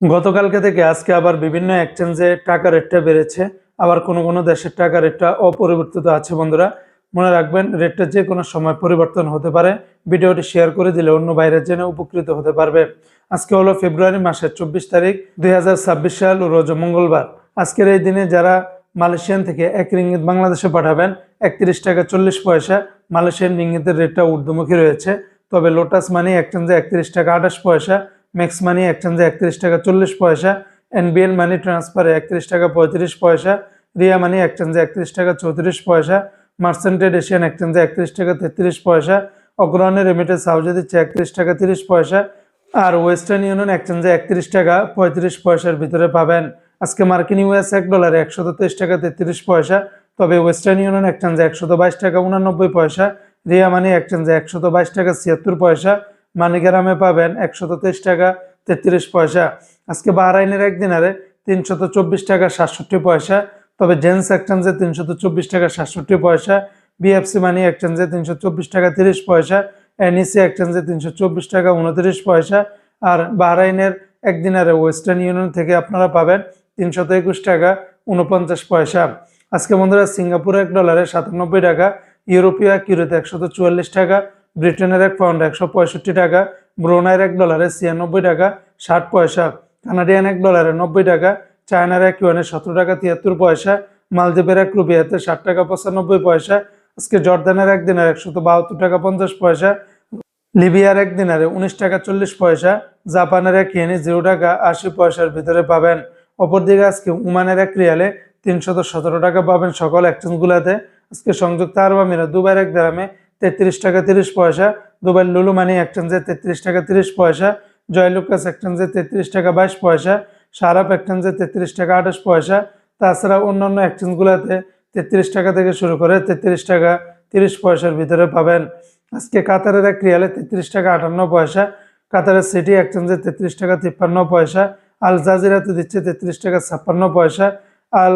গতকালকে থেকে আজকে আবার বিভিন্ন এক্সচেঞ্জে টাকার রেটটা বেড়েছে, আবার কোনো কোনো দেশের টাকার রেটটা অপরিবর্তিত আছে। বন্ধুরা মনে রাখবেন, রেটটা যে কোনো সময় পরিবর্তন হতে পারে। ভিডিওটি শেয়ার করে দিলে অন্য বাইরের জেনে উপকৃত হতে পারবে। আজকে হলো ফেব্রুয়ারি মাসের 24 তারিখ 2026 সাল, রোজ মঙ্গলবার। আজকের এই দিনে যারা মালয়েশিয়ান থেকে 1 রিঙ্গিত বাংলাদেশে পাঠাবেন 31 টাকা 40 পয়সা। মালয়েশিয়ান রিঙ্গিতের রেটটা ঊর্ধ্বমুখী রয়েছে, তবে লোটাস মানি এক্সচেঞ্জে 31 টাকা 28 পয়সা, ম্যাক্স মানি এক্সচেঞ্জে 31 টাকা 40 পয়সা, এনবিএল মানি ট্রান্সফারে 31 টাকা 35 পয়সা, রিয়া মানি এক্সচেঞ্জে 31 টাকা 34 পয়সা, মার্সেন্টেড এশিয়ান এক্সচেঞ্জে 31 টাকা 33 পয়সা, অগ্রহণের রেমিটেন্স হাউজে দিচ্ছে 31 টাকা 30 পয়সা, আর ওয়েস্টার্ন ইউনিয়ন এক্সচেঞ্জে 31 টাকা 35 পয়সার ভিতরে পাবেন। আজকে মার্কিন ইউএস $1 123 টাকা 33 পয়সা, তবে ওয়েস্টার্ন ইউনিয়ন এক্সচেঞ্জে 122 টাকা 89 পয়সা, রিয়া মানি এক্সচেঞ্জে 122 টাকা 76 পয়সা, মানিগ্রামে পাবেন 123 টাকা 33 পয়সা। আজকে বাহরাইনের এক দিনারে 324 টাকা 67 পয়সা, তবে জেন্স এক্সচেঞ্জে 324 টাকা 67 পয়সা, বিএফসি মানি এক্সচেঞ্জে 324 টাকা 30 পয়সা, এনইসি এক্সচেঞ্জে 324 টাকা 29 পয়সা, আর বাহরাইনের এক দিনারে ওয়েস্টার্ন ইউনিয়ন থেকে আপনারা পাবেন 321 টাকা 49 পয়সা। আজকে বন্ধুরা সিঙ্গাপুর $1 97 টাকা, ইউরোপীয় ইউরোতে 144 টাকা, ব্রিটেনের এক পাউন্ড 165 টাকা, ব্রুনাইয়ের $1 96 টাকা 60 পয়সা, কানাডিয়ান $1 90 টাকা, চায়নার এক ইউয়ানে 17 টাকা 73 পয়সা, মালদ্বীপের এক রুপিয়াতে 60 টাকা 95 পয়সা। আজকে জর্দানের এক দিনারে 172 টাকা 50 পয়সা, লিবিয়ার এক দিনারে 19 টাকা 40 পয়সা, জাপানের এক ইয়েনে 0 টাকা 80 পয়সার ভিতরে পাবেন। অপরদিকে আজকে ওমানের এক রিয়ালে 317 টাকা পাবেন সকল এক্সচেঞ্জগুলোতে। আজকে সংযুক্ত আরব আমিরাত দুবাইয়ের এক দিরহামে 33 টাকা 30 পয়সা, দুবাই লুলু মানি এক্সচেঞ্জে 33 টাকা 30 পয়সা, জয়লুকাস এক্সচেঞ্জে 33 টাকা 22 পয়সা, সারাপ এক্সচেঞ্জে 33 টাকা 28 পয়সা। তাছাড়া অন্যান্য এক্সচেঞ্জগুলোতে 33 টাকা থেকে শুরু করে 33 টাকা 30 পয়সার ভিতরে পাবেন। আজকে কাতারের এক রিয়ালে 33 টাকা 58 পয়সা, কাতারের সিটি এক্সচেঞ্জে 33 টাকা 53 পয়সা, আল জাজিরাতে দিচ্ছে 33 টাকা 56 পয়সা, আল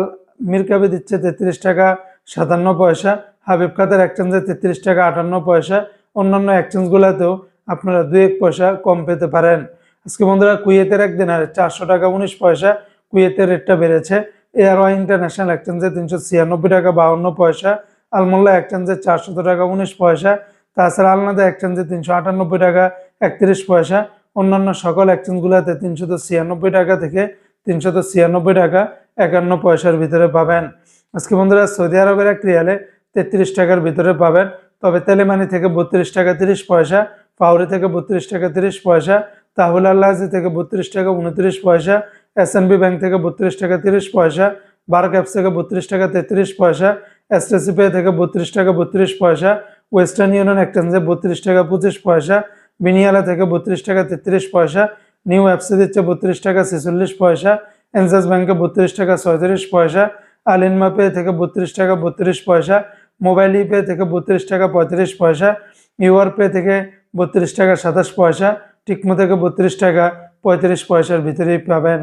মিরকাবে দিচ্ছে 33 টাকা 57 পয়সা, হাবিব কাতার এক্সচেঞ্জে 33 টাকা 58 পয়সা। অন্যান্য এক্সচেঞ্জগুলোতেও আপনারা 2-1 পয়সা কম পেতে পারেন। আজকে বন্ধুরা কুয়েতের এক দিনারে 400 টাকা 19 পয়সা, কুয়েতের রেটটা বেড়েছে। এয়ারওয়াই ইন্টারন্যাশনাল এক্সচেঞ্জে 396 টাকা 52 পয়সা, আলমোল্লা এক্সচেঞ্জে 400 টাকা 19 পয়সা, তাছাড়া আলনাদা এক্সচেঞ্জে 398 টাকা 31 পয়সা। অন্যান্য সকল এক্সচেঞ্জগুলোতে 396 টাকা থেকে 396 টাকা 51 পয়সার ভিতরে পাবেন। আজকে বন্ধুরা সৌদি আরবের এক রিয়ালে 33 টাকার ভিতরে পাবেন, তবে তেলেমানি থেকে 32 টাকা 30 পয়সা, ফাউরি থেকে 32 টাকা 30 পয়সা, তাহুল আল্লাহি থেকে 32 টাকা 29 পয়সা, এসএনবি ব্যাংক থেকে 32 টাকা 30 পয়সা, বার্ক অ্যাপস থেকে 32 টাকা 33 পয়সা, এসটিসি পে থেকে 32 টাকা 32 পয়সা, ওয়েস্টার্ন ইউনিয়ন এক্সচেঞ্জে 32 টাকা 25 পয়সা, বিনিয়ালা থেকে 32 টাকা 33 পয়সা, নিউ অ্যাপসে দিচ্ছে 32 টাকা 46 পয়সা, এনজাস ব্যাংকে 32 টাকা 37 পয়সা, আলিনমা পে থেকে 32 টাকা 32 পয়সা, মোবাইল পে থেকে 32 টাকা 35 পয়সা, ইউআর পে থেকে 32 টাকা 27 পয়সা, টিকমো থেকে 32 টাকা 35 পয়সার ভিতরেই পাবেন।